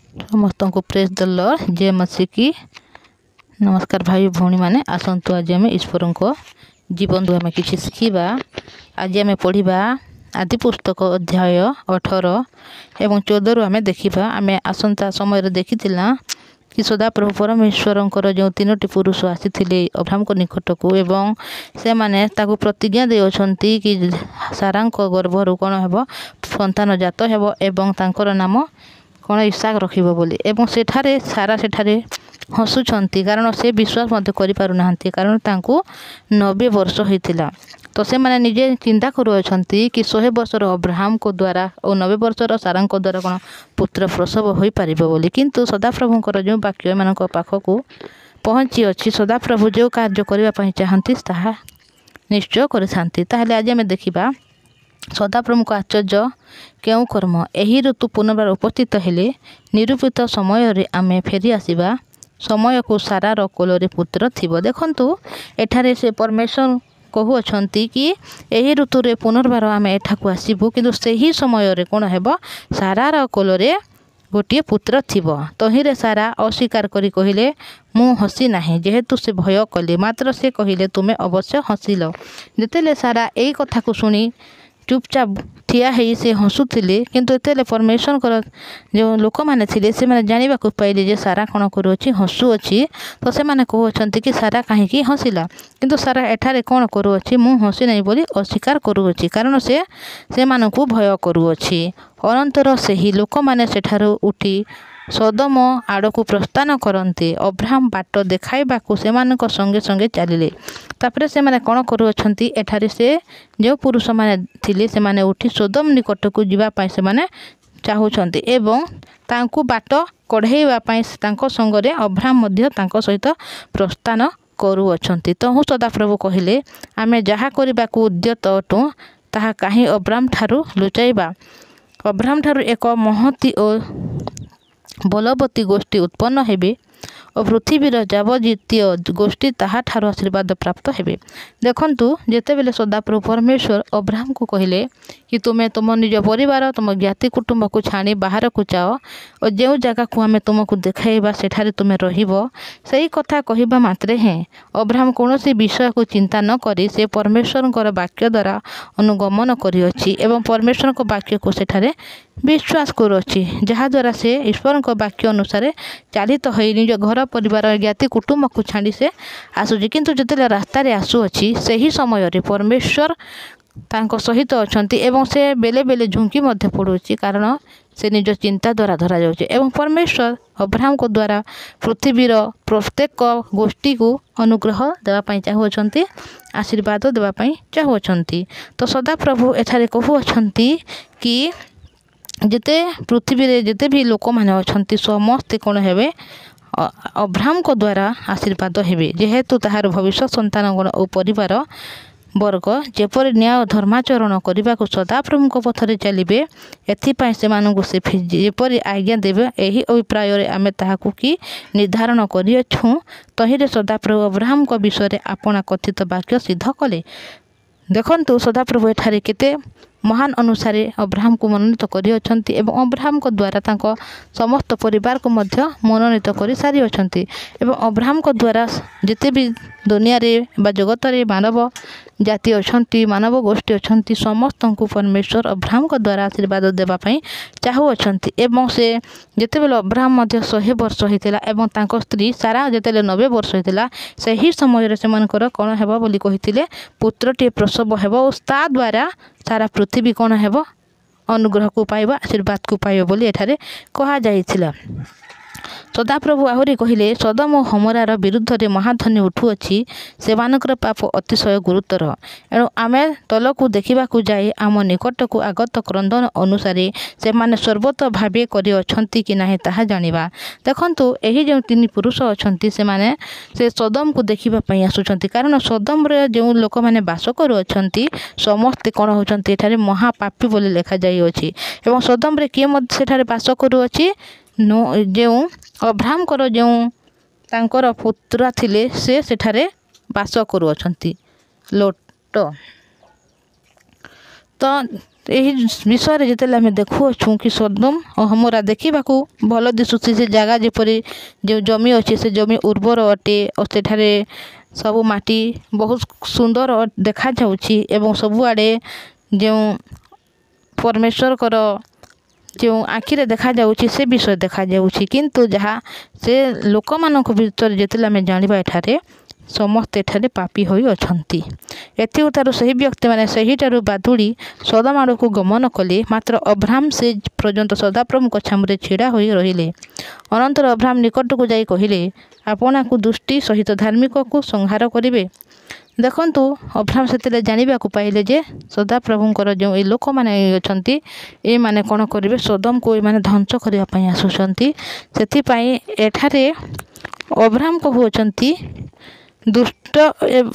समस्त को praise the Lord जय मसीह की नमस्कार भाई भौणी मैंने आसतु आज आम ईश्वर को जीवन आम कि शिखा। आज आम पढ़ा आदि पुस्तक अध्याय 18 एवं 14 आम देखा। आम आसंता समय देखी कि सदाप्रभु परमेश्वर जो 3टी पुरुष आसी अब्राहम को निकट को एवं से माने ताकू प्रतिज्ञा देउछंती कि सारा गर्भरू कौन हेब संतान जात हेब एवं तांकर नाम कौन इसाक रखिबो बोली एवं सेठारे सारा सेठारे हसुछंती कारण से विश्वास मध्य करि पारु नाहंती कारण तांकू 90 वर्ष होइतिला। तो से माने निजे चिंता करूछंती कि 100 वर्षर अब्राहम को द्वारा और 90 वर्षर सारा को द्वारा कौन पुत्र प्रसव होई पारिबो बोली किंतु सदाप्रभुंकर जो वाक्य मानक पाखकू पहुँची अच्छी सदाप्रभु जो कार्य करबा पई चाहंती ताहा निश्चय करिथांती। ताहले आज आमे देखिबा सदाप्रभु आश्चर्य केउ कर्म एही ऋतु पुनर्बार उपस्थित हेले निरूपित समय रे आमे फेरी आसीबा समय को सारा कोलरे पुत्र थिबो। देखंतु एठारे से परमेश्वर कहूअछंती कि एही ऋतु रे पुनर्बार आमे एठाकू आसीबु किंतु सेही समय रे कोन हेबो सारा कोलरे गोटे पुत्र थिबो। तहिरे सारा अस्वीकार करी कहिले मु हसी नाही जेहेतु से भय कले मात्र से कहिले तुमे अवश्य हसिल। जेतेले सारा एई कथा को सुनी चुपचाप ठिया है से हसुले किंतु एतेले परमेश्वर जो लोक मैंने थे से मैंने जाना पाइले जे सारा कौन करुच्ची हसुअछि। तो से मैंने कहते कि सारा कहीं हसिला किंतु सारा एठारे कौन करुच्ची मु हसी नहीं बोली अस्वीकार करुच्ची कारण से मानकू भय करुच्ची। अनंतर से ही लोक मैंने सेठारु उठी सदम आड़क प्रस्थान करते अब्राहम बाट देखाइबाकू से संगे संगे चलिले। तापर से माने कौन करुछंती एठारे से जो पुरुष माने थिले से माने उठी सदम निकट को जीवा पाई से माने चाहुछंती एवं तांकू बाट कढ़ेइबा पाई तांको संगरे अब्राहम मध्य तांको सहित प्रस्थान करुअछंती। तो हूँ सदाप्रभु कहिले आमे जहा करिबाकू उद्यत अटू ताहा काहे अब्राहम ठारू लुचाइबा। अब्राहम ठारू एक महती और बलवती गोष्ठी उत्पन्न हेबे और पृथ्वीर जावतीय गोष्ठी ताहा ठारू आशीर्वाद प्राप्त हेबे। देखंतु जेतेबेले सदाप्रभु परमेश्वर अब्राहम को कहिले कि तुमे तुम निज परिवार तुम ज्ञाति कुटुंब को छाणी बाहर को जाओ और जो जगह को आमे तुमको देखाइबा सेठारे तुमे रहिबो सही कथा कहिबा मात्रे हैं अब्राहम कौनसी विषय को चिंता न करी से परमेश्वर वाक्य द्वारा अनुगमन करिअछि एवं परमेश्वर को वाक्य को सेठारे विश्वास करुअछि जहाद्वारा से ईश्वर को वाक्य अनुसार चालित हो निज घर परिवार ज्ञाति कुटुंब को छाड़ी से आसुछि। किंतु जिते रास्तार आसुअछि सही समय रे परमेश्वर तांको सहित अछंती एवं से बेले बेले झुंकी मध्य पड़ुछि कारण से निज चिंता द्वारा धरा जाउछि एवं परमेश्वर अब्राहम को द्वारा पृथ्वीर प्रत्येक गोष्ठी को अनुग्रह देवा पई चाहुअछंती आशीर्वाद देवा पई चाहुअछंती। तो सदाप्रभु एठारे कहूअछंती कि जेते पृथ्वी रे जेते भी लोक माने अछंती समस्ते कोन हेबे अब्राहम को द्वारा आशीर्वाद हेबे जेहेतु ताहार भविष्य संतान गण और परिवार वर्ग जेपरि न्याय धर्माचरण करने को सदाप्रभु को पथरे चलिए एथिपाई से जेपरि आज्ञा देवे यही अभिप्राय रे आमे ताहाकू कि निर्धारण करिअछु। तहिरे सदाप्रभु अब्राहम को विषय आपना कथित वाक्य सिद्ध कले। देखंतु सदाप्रभु एठारे केते महान अनुसारे अब्राहम को मनोनीत करिअछंती एवं अब्राहम को द्वारा तांको समस्त परिवार को मध्य मनोनीत करि सारी अछंती एवं अब्राहम को द्वारा जिते भी दुनिया रे बा जगत रे मानव जाति अछंती मानव गोष्ठी अछंती समस्त को परमेश्वर अब्राहम को द्वारा आशीर्वाद देवा पई चाहुअछंती एवं से जेतेबेले अब्राहम मध्य 100 वर्ष होइतिला एवं तांको स्त्री सारा जेतेले 90 वर्ष होइतिला सही समय रे सेमानकर कोन हेबो बोली कहितिले पुत्रटी प्रसव हेबो और ता द्वारा सारा पृथ्वी कौन हेबो अनुग्रह को पाइबा आशीर्वाद को पाइबा बोली एठारे कहा जाइथिला। सदाप्रभु आहुरी कहिले सदम और हमरार विरुद्ध रे महाध्वनि उठुअछि सेमानकर पाप अतिशय गुरुतर एणु आमे तलकू देखिबाकू जाई आम निकट को आगत क्रंदन अनुसारे सेमाने सर्वत भावे करि अछंती कि नाही ताहा जानिबा। देखंतु एही जो 3 पुरुष अछंती सेमाने से सदम को देखिबा पई आसुछंती कारण सदम रे जो लोक माने वास करू अछंती समस्त कोन होचंती एठारे महापापी बोली लेखा जाई अछि एवं सदम रे के मध्य सेठारे वास करू अछि नो जो अब्राहम कर जो तांकर पुत्र थिले से सेठारे वास करू अछंती लोट। तो ଏହି ବିଷୟରେ ଯେତେବେଳେ ଆମେ ଦେଖୁଅଛୁ କି ସୋଦମ ଓ ଗମୋରା ଦେଖିବାକୁ ଭଲ ଦିଶୁଛି। ସେ ଜାଗା ଯେପରି ଯେଉଁ ଜମି ଅଛି ସେ ଜମି ଉର୍ବର ଅଟେ ଓ ସେଠାରେ ସବୁ ମାଟି ବହୁତ ସୁନ୍ଦର ଦେଖାଯାଉଛି ଏବଂ ସବୁଆଡ଼େ ଯେଉଁ ପରମେଶ୍ୱରଙ୍କର ଯେଉଁ ଆଖିରେ ଦେଖାଯାଉଛି ସେ ବିଷୟ ଦେଖାଯାଉଛି। କିନ୍ତୁ ଯାହା ସେ ଲୋକମାନଙ୍କ ଭିତରେ ଯେତେବେଳେ ଆମେ ଜାଣିବା ଏଠାରେ ସମସ୍ତେ ଏଠାରେ ପାପୀ ହୋଇ ଅଛନ୍ତି। ଏଥିଠାରୁ ସେହି ବ୍ୟକ୍ତିମାନେ ସେହିଠାରୁ ବାଦୁଡ଼ି ସୋଦମ ଆଡ଼କୁ ଗମନ କଲେ। ମାତ୍ର ଅବ୍ରାହମ ସେ ପର୍ଯ୍ୟନ୍ତ ସଦାପ୍ରଭୁଙ୍କ ଛାମୁରେ ଛିଡ଼ା ହୋଇ ରହିଲେ। ଅନନ୍ତର ଅବ୍ରାହମ ନିକଟକୁ ଯାଇ କହିଲେ, ଆପଣଙ୍କୁ ଦୃଷ୍ଟି ସହିତ ଧାର୍ମିକକୁ ସଂହାର କରିବେ। ଦେଖନ୍ତୁ ଅବ୍ରାହମ ସେତେବେଳେ ଜାଣିବାକୁ ପାଇଲେ ଯେ ସଦାପ୍ରଭୁଙ୍କର ଯେଉଁ ଏ ଲୋକମାନେ ଅଛନ୍ତି ଏମାନେ କ'ଣ କରିବେ, ସୋଦମକୁ ଏମାନେ ଧ୍ୱଂସ କରିବା ପାଇଁ ଆସୁଛନ୍ତି। ସେଥିପାଇଁ ଏଠାରେ ଅବ୍ରାହମ କହୁଅଛନ୍ତି ଦୁଷ୍ଟ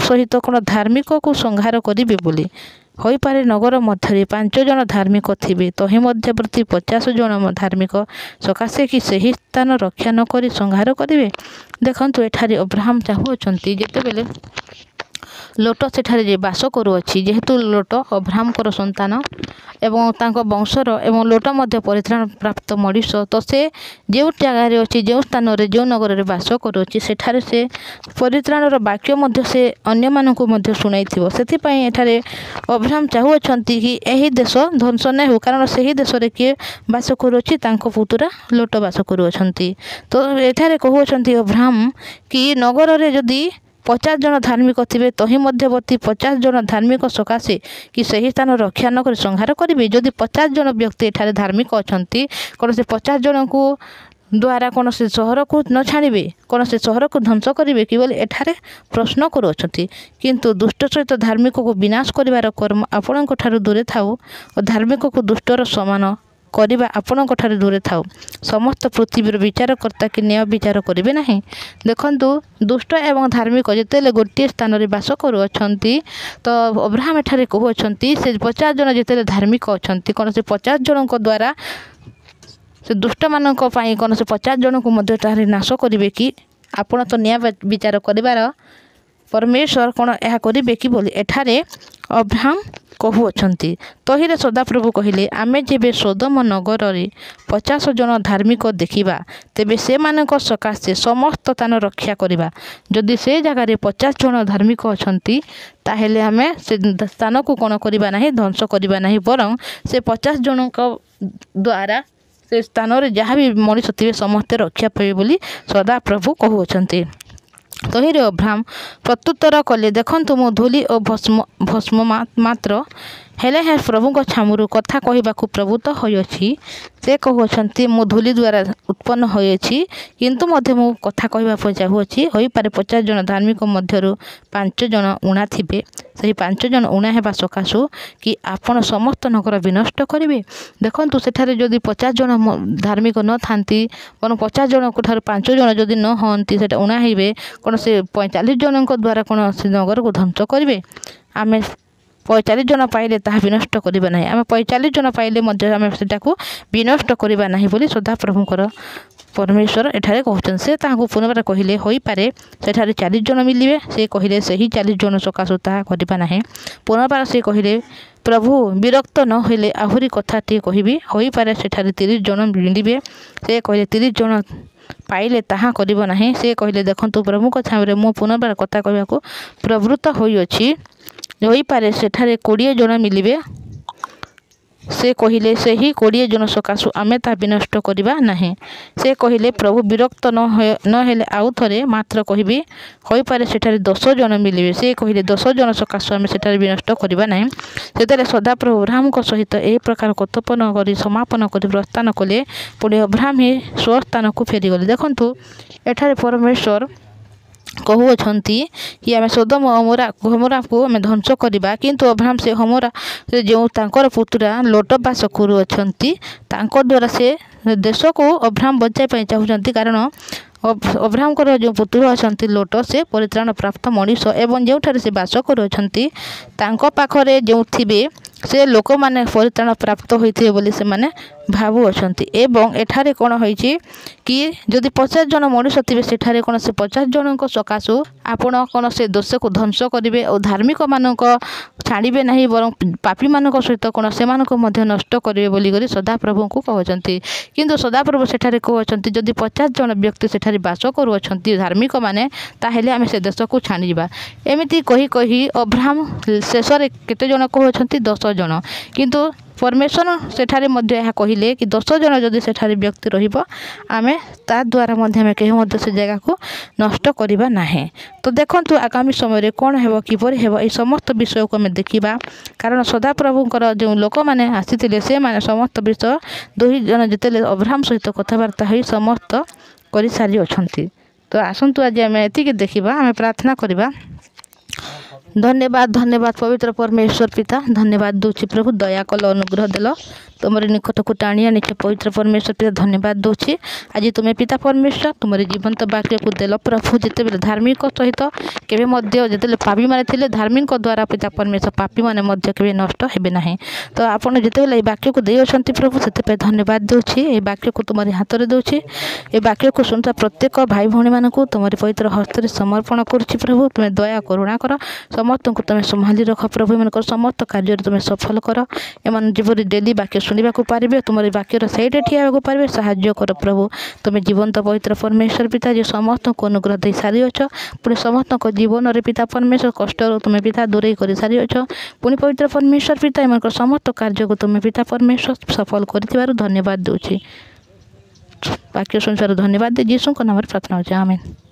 ସହିତ କ'ଣ ଧାର୍ମିକକୁ ସଂହାର କରିବେ ବୋଲି। ହୋଇପାରେ ନଗର ମଧ୍ୟରେ 5 ଜଣ ଧାର୍ମିକ ଥିବେ, ତହିଁ ମଧ୍ୟବର୍ତ୍ତୀ 50 ଜଣ ଧାର୍ମିକ ସକାଶେ କି ସେହି ସ୍ଥାନ ରକ୍ଷା ନ କରି ସଂହାର କରିବେ। ଦେଖନ୍ତୁ ଏଠାରେ ଅବ୍ରାହମ ଚାହୁଁଅଛନ୍ତି ଯେତେବେଳେ ଲୋଟ ସେଠାରେ ଯେ ବାସ କରୁଅଛି, ଯେହେତୁ ଲୋଟ ଅବ୍ରାହମଙ୍କର ସନ୍ତାନ ଏବଂ ତାଙ୍କ ବଂଶର ଏବଂ ଲୋଟ ମଧ୍ୟ ପରିତ୍ରାଣ ପ୍ରାପ୍ତ ମଣିଷ, ତ ସେ ଯେଉଁ ଜାଗାରେ ଅଛି, ଯେଉଁ ସ୍ଥାନରେ ଯେଉଁ ନଗରରେ ବାସ କରୁଅଛି ସେଠାରେ ସେ ପରିତ୍ରାଣର ବାକ୍ୟ ମଧ୍ୟ ସେ ଅନ୍ୟମାନଙ୍କୁ ମଧ୍ୟ ଶୁଣାଇଥିବ। ସେଥିପାଇଁ ଏଠାରେ ଅବ୍ରାହମ ଚାହୁଁଅଛନ୍ତି କି ଏହି ଦେଶ ଧ୍ୱଂସ ନ ହେଉ, କାରଣ ସେହି ଦେଶରେ କିଏ ବାସ କରୁଅଛି, ତାଙ୍କ ପୁତୁରା ଲୋଟ ବାସ କରୁଅଛନ୍ତି। ତ ଏଠାରେ କହୁଅଛନ୍ତି ଅବ୍ରାହମ କି ନଗରରେ ଯଦି 50 ଜଣ ଧାର୍ମିକ ଥିବେ, ତହିଁ ମଧ୍ୟବର୍ତ୍ତୀ 50 ଜଣ ଧାର୍ମିକ ସକାଶେ କି ସେହି ସ୍ଥାନ ରକ୍ଷା ନ କରି ସଂହାର କରିବେ। ଯଦି 50 ଜଣ ବ୍ୟକ୍ତି ଏଠାରେ ଧାର୍ମିକ ଅଛନ୍ତି, କ'ଣ ସେ 50 ଜଣଙ୍କୁ ଦ୍ୱାରା କ'ଣ ସେ ସହରକୁ ନ ଛାଡ଼ିବେ, କ'ଣ ସେ ସହରକୁ ଧ୍ୱଂସ କରିବେ କି ବୋଲି ଏଠାରେ ପ୍ରଶ୍ନ କରୁଅଛନ୍ତି। କିନ୍ତୁ ଦୁଷ୍ଟ ସହିତ ଧାର୍ମିକକୁ ବିନାଶ କରିବାର କର୍ମ ଆପଣଙ୍କ ଠାରୁ ଦୂରେ ଥାଉ ଓ ଧାର୍ମିକକୁ ଦୁଷ୍ଟର ସମାନ କରିବା ଆପଣଙ୍କ ଠାରୁ ଦୂରେ ଥାଉ। ସମସ୍ତ ପୃଥିବୀର ବିଚାରକର୍ତ୍ତା କି ନ୍ୟାୟ ବିଚାର କରିବେ ନାହିଁ। ଦେଖନ୍ତୁ ଦୁଷ୍ଟ ଏବଂ ଧାର୍ମିକ ଯେତେବେଳେ ଗୋଟିଏ ସ୍ଥାନରେ ବାସ କରୁଅଛନ୍ତି, ତ ଅବ୍ରାହମ ଏଠାରେ କହୁଅଛନ୍ତି ସେ 50 ଜଣ ଯେତେବେଳେ ଧାର୍ମିକ ଅଛନ୍ତି, କ'ଣ ସେ 50 ଜଣଙ୍କ ଦ୍ୱାରା ସେ ଦୁଷ୍ଟମାନଙ୍କ ପାଇଁ କ'ଣ ସେ 50 ଜଣଙ୍କୁ ମଧ୍ୟ ଏଠାରେ ନାଶ କରିବେ କି? ଆପଣ ତ ନ୍ୟାୟ ବିଚାର କରିବାର ପରମେଶ୍ୱର କ'ଣ ଏହା କରିବେ କି ବୋଲି ଏଠାରେ ଅବ୍ରାହମ କହୁଅଛନ୍ତି। ତହିଁରେ ସଦାପ୍ରଭୁ କହିଲେ, ଆମେ ଯେବେ ସୋଦମ ନଗରରେ 50 ଜଣ ଧାର୍ମିକ ଦେଖିବା, ତେବେ ସେମାନଙ୍କ ସକାଶେ ସମସ୍ତ ସ୍ଥାନ ରକ୍ଷା କରିବା। ଯଦି ସେ ଜାଗାରେ 50 ଜଣ ଧାର୍ମିକ ଅଛନ୍ତି, ତାହେଲେ ଆମେ ସେ ସ୍ଥାନକୁ କ'ଣ କରିବା ନାହିଁ, ଧ୍ୱଂସ କରିବା ନାହିଁ, ବରଂ ସେ 50 ଜଣଙ୍କ ଦ୍ୱାରା ସେ ସ୍ଥାନରେ ଯାହା ବି ମଣିଷ ଥିବେ ସମସ୍ତେ ରକ୍ଷା ପାଇବେ ବୋଲି ସଦାପ୍ରଭୁ କହୁଅଛନ୍ତି। ତହିଁରେ ଅବ୍ରାହମ ପ୍ରତ୍ୟୁତ୍ତର କଲେ, ଦେଖନ୍ତୁ ମୁଁ ଧୂଳି ଓ ଭସ୍ମ ମାତ୍ର, ହେଲେ ପ୍ରଭୁଙ୍କ ଛାମୁରୁ କଥା କହିବାକୁ ପ୍ରବୃତ୍ତ ହୋଇଅଛି। ସେ କହୁଅଛନ୍ତି ମୁଁ ଧୂଳି ଦ୍ୱାରା ଉତ୍ପନ୍ନ ହୋଇଅଛି, କିନ୍ତୁ ମଧ୍ୟ ମୁଁ କଥା କହିବା ପାଇଁ ଚାହୁଁଅଛି। ହୋଇପାରେ 50 ଜଣ ଧାର୍ମିକ ମଧ୍ୟରୁ 5 ଜଣ ଊଣା ଥିବେ, ସେହି 5 ଜଣ ଊଣା ହେବା ସକାଶୁ କି ଆପଣ ସମସ୍ତ ନଗର ବିନଷ୍ଟ କରିବେ। ଦେଖନ୍ତୁ ସେଠାରେ ଯଦି 50 ଜଣ ଧାର୍ମିକ ନଥାନ୍ତି, ବରଂ 50 ଜଣଙ୍କ ଠାରୁ 5 ଜଣ ଯଦି ନ ହୁଅନ୍ତି, ସେଟା ଊଣା ହେଇବେ, କ'ଣ ସେ 45 ଜଣଙ୍କ ଦ୍ୱାରା କ'ଣ ସେ ନଗରକୁ ଧ୍ୱଂସ କରିବେ? ଆମେ 45 ଜଣ ପାଇଲେ ତାହା ବିନଷ୍ଟ କରିବା ନାହିଁ, ଆମେ 45 ଜଣ ପାଇଲେ ମଧ୍ୟ ଆମେ ସେଟାକୁ ବିନଷ୍ଟ କରିବା ନାହିଁ ବୋଲି ସଦାପ୍ରଭୁଙ୍କର ପରମେଶ୍ୱର ଏଠାରେ କହୁଛନ୍ତି। ସେ ତାହାଙ୍କୁ ପୁନର୍ବାର କହିଲେ, ହୋଇପାରେ ସେଠାରେ 40 ଜଣ ମିଳିବେ। ସେ କହିଲେ ସେହି 40 ଜଣ ସକାଶୁ ତାହା କରିବା ନାହିଁ। ପୁନର୍ବାର ସେ କହିଲେ, ପ୍ରଭୁ ବିରକ୍ତ ନ ହେଲେ ଆହୁରି କଥାଟିଏ କହିବି, ହୋଇପାରେ ସେଠାରେ 30 ଜଣ ମିଳିବେ। ସେ କହିଲେ 30 ଜଣ ପାଇଲେ ତାହା କରିବ ନାହିଁ। ସେ କହିଲେ, ଦେଖନ୍ତୁ ପ୍ରଭୁଙ୍କ ଛାମୁରେ ମୁଁ ପୁନର୍ବାର କଥା କହିବାକୁ ପ୍ରବୃତ୍ତ ହୋଇଅଛି, ହୋଇପାରେ ସେଠାରେ 20 ଜଣ ମିଳିବେ। ସେ କହିଲେ ସେହି 20 ଜଣ ସକାଶୁ ଆମେ ତାହା ବିନଷ୍ଟ କରିବା ନାହିଁ। ସେ କହିଲେ, ପ୍ରଭୁ ବିରକ୍ତ ନ ହେଲେ ଆଉ ଥରେ ମାତ୍ର କହିବି, ହୋଇପାରେ ସେଠାରେ 10 ଜଣ ମିଳିବେ। ସେ କହିଲେ 10 ଜଣ ସକାଶୁ ଆମେ ସେଠାରେ ବିନଷ୍ଟ କରିବା ନାହିଁ। ସେତେବେଳେ ସଦାପ୍ରଭୁ ଅବ୍ରାହମଙ୍କ ସହିତ ଏହି ପ୍ରକାର କଥୋପକଥନ କରି ସମାପନ କରି ପ୍ରସ୍ଥାନ କଲେ। ପୁଣି ଅବ୍ରାହମ ହିଁ ସ୍ୱସ୍ଥାନକୁ ଫେରିଗଲେ। ଦେଖନ୍ତୁ ଏଠାରେ ପରମେଶ୍ୱର କହୁଅଛନ୍ତି କି ଆମେ ସୋଦମ ଓ ଗମୋରାକୁ ଆମେ ଧ୍ୱଂସ କରିବା, କିନ୍ତୁ ଅବ୍ରାହମ ସେ ଗମୋରାରେ ଯେଉଁ ତାଙ୍କର ପୁତୁରା ଲୋଟ ବାସ କରୁଅଛନ୍ତି, ତାଙ୍କ ଦ୍ୱାରା ସେ ଦେଶକୁ ଅବ୍ରାହମ ବଞ୍ଚାଇବା ପାଇଁ ଚାହୁଁଛନ୍ତି। କାରଣ ଅବ୍ରାହମଙ୍କର ଯେଉଁ ପୁତ୍ର ଅଛନ୍ତି ଲୋଟ, ସେ ପରିତ୍ରାଣ ପ୍ରାପ୍ତ ମଣିଷ ଏବଂ ଯେଉଁଠାରେ ସେ ବାସ କରୁଅଛନ୍ତି ତାଙ୍କ ପାଖରେ ଯେଉଁ ଥିବେ ସେ ଲୋକମାନେ ପରିତ୍ରାଣ ପ୍ରାପ୍ତ ହୋଇଥିବେ ବୋଲି ସେମାନେ ଭାବୁଅଛନ୍ତି। ଏବଂ ଏଠାରେ କ'ଣ ହୋଇଛି କି ଯଦି 50 ଜଣ ମଣିଷ ଥିବେ ସେଠାରେ କ'ଣ ସେ 50 ଜଣଙ୍କ ସକାଶୁ ଆପଣ କ'ଣ ସେ ଦୋଷକୁ ଧ୍ୱଂସ କରିବେ ଓ ଧାର୍ମିକମାନଙ୍କ ଛାଡ଼ିବେ ନାହିଁ, ବରଂ ପାପୀମାନଙ୍କ ସହିତ କ'ଣ ସେମାନଙ୍କୁ ମଧ୍ୟ ନଷ୍ଟ କରିବେ ବୋଲିକରି ସଦାପ୍ରଭୁଙ୍କୁ କହୁଛନ୍ତି। କିନ୍ତୁ ସଦାପ୍ରଭୁ ସେଠାରେ କହୁଛନ୍ତି ଯଦି 50 ଜଣ ବ୍ୟକ୍ତି ସେଠାରେ ବାସ କରୁଅଛନ୍ତି ଧାର୍ମିକମାନେ, ତାହେଲେ ଆମେ ସେ ଦେଶକୁ ଛାଡ଼ିଯିବା। ଏମିତି କହି କହି ଅବ୍ରାହମ ଶେଷରେ କେତେ ଜଣ କହୁଛନ୍ତି? 10 ଜଣ। କିନ୍ତୁ ପରମେଶ୍ୱର ସେଠାରେ ମଧ୍ୟ ଏହା କହିଲେ କି 10 ଜଣ ଯଦି ସେଠାରେ ବ୍ୟକ୍ତି ରହିବ, ଆମେ ତା ଦ୍ୱାରା ମଧ୍ୟ ଆମେ କେହି ମଧ୍ୟ ସେ ଜାଗାକୁ ନଷ୍ଟ କରିବା ନାହିଁ। ତ ଦେଖନ୍ତୁ ଆଗାମୀ ସମୟରେ କ'ଣ ହେବ, କିପରି ହେବ, ଏହି ସମସ୍ତ ବିଷୟକୁ ଆମେ ଦେଖିବା। କାରଣ ସଦାପ୍ରଭୁଙ୍କର ଯେଉଁ ଲୋକମାନେ ଆସିଥିଲେ ସେମାନେ ସମସ୍ତ ବିଷୟ 2 ଜଣ ଯେତେବେଳେ ଅବ୍ରାହମ ସହିତ କଥାବାର୍ତ୍ତା ହୋଇ ସମସ୍ତ କରିସାରିଅଛନ୍ତି। ତ ଆସନ୍ତୁ ଆଜି ଆମେ ଏତିକି ଦେଖିବା। ଆମେ ପ୍ରାର୍ଥନା କରିବା। ଧନ୍ୟବାଦ ପବିତ୍ର ପରମେଶ୍ୱର ପିତା, ଧନ୍ୟବାଦ ଦେଉଛି ପ୍ରଭୁ, ଦୟା କଲ, ଅନୁଗ୍ରହ ଦେଲ, ତୁମରି ନିକଟକୁ ଟାଣି ଆଣିଛ ପବିତ୍ର ପରମେଶ୍ୱର ପିତା, ଧନ୍ୟବାଦ ଦେଉଛି। ଆଜି ତୁମେ ପିତା ପରମେଶ୍ୱର ତୁମରି ଜୀବନ୍ତ ବାକ୍ୟକୁ ଦେଲ ପ୍ରଭୁ, ଯେତେବେଳେ ଧାର୍ମିକ ସହିତ କେବେ ମଧ୍ୟ ଯେତେବେଳେ ପାପୀମାନେ ଥିଲେ ଧାର୍ମିକ ଦ୍ୱାରା ପିତା ପରମେଶ୍ୱର ପାପୀମାନେ ମଧ୍ୟ କେବେ ନଷ୍ଟ ହେବେ ନାହିଁ। ତ ଆପଣ ଯେତେବେଳେ ଏହି ବାକ୍ୟକୁ ଦେଇଅଛନ୍ତି ପ୍ରଭୁ, ସେଥିପାଇଁ ଧନ୍ୟବାଦ ଦେଉଛି। ଏହି ବାକ୍ୟକୁ ତୁମରି ହାତରେ ଦେଉଛି। ଏହି ବାକ୍ୟକୁ ଶୁଣୁଥିବା ପ୍ରତ୍ୟେକ ଭାଇ ଭଉଣୀମାନଙ୍କୁ ତୁମରି ପବିତ୍ର ହସ୍ତରେ ସମର୍ପଣ କରୁଛି ପ୍ରଭୁ। ତୁମେ ଦୟା କରୁଣା କର, ସମସ୍ତଙ୍କୁ ତୁମେ ସମ୍ଭାଳି ରଖ ପ୍ରଭୁ। ଏମାନଙ୍କର ସମସ୍ତ କାର୍ଯ୍ୟରେ ତୁମେ ସଫଳ କର। ଏମାନେ ଯେପରି ଡେଲି ବାକ୍ୟ ଶୁଣିବାକୁ ପାରିବେ, ତୁମର ବାକ୍ୟର ସେଇଠି ଠିଆ ହେବାକୁ ପାରିବେ, ସାହାଯ୍ୟ କର ପ୍ରଭୁ। ତୁମେ ଜୀବନ୍ତ ପବିତ୍ର ପରମେଶ୍ୱର ପିତା ଯେ ସମସ୍ତଙ୍କୁ ଅନୁଗ୍ରହ ଦେଇ ସାରିଅଛ, ପୁଣି ସମସ୍ତଙ୍କ ଜୀବନରେ ପିତା ପରମେଶ୍ୱର କଷ୍ଟରୁ ତୁମେ ପିତା ଦୂରେଇ କରି ସାରିଅଛ। ପୁଣି ପବିତ୍ର ପରମେଶ୍ୱର ପିତା ଏମାନଙ୍କର ସମସ୍ତ କାର୍ଯ୍ୟକୁ ତୁମେ ପିତା ପରମେଶ୍ୱର ସଫଳ କରିଥିବାରୁ ଧନ୍ୟବାଦ ଦେଉଛି। ବାକ୍ୟ ଶୁଣିଥିବାରୁ ଧନ୍ୟବାଦ ଦେଇ ଯୀଶୁଙ୍କ ନାମରେ ପ୍ରାର୍ଥନା ହେଉଛି, ଆମେନ୍।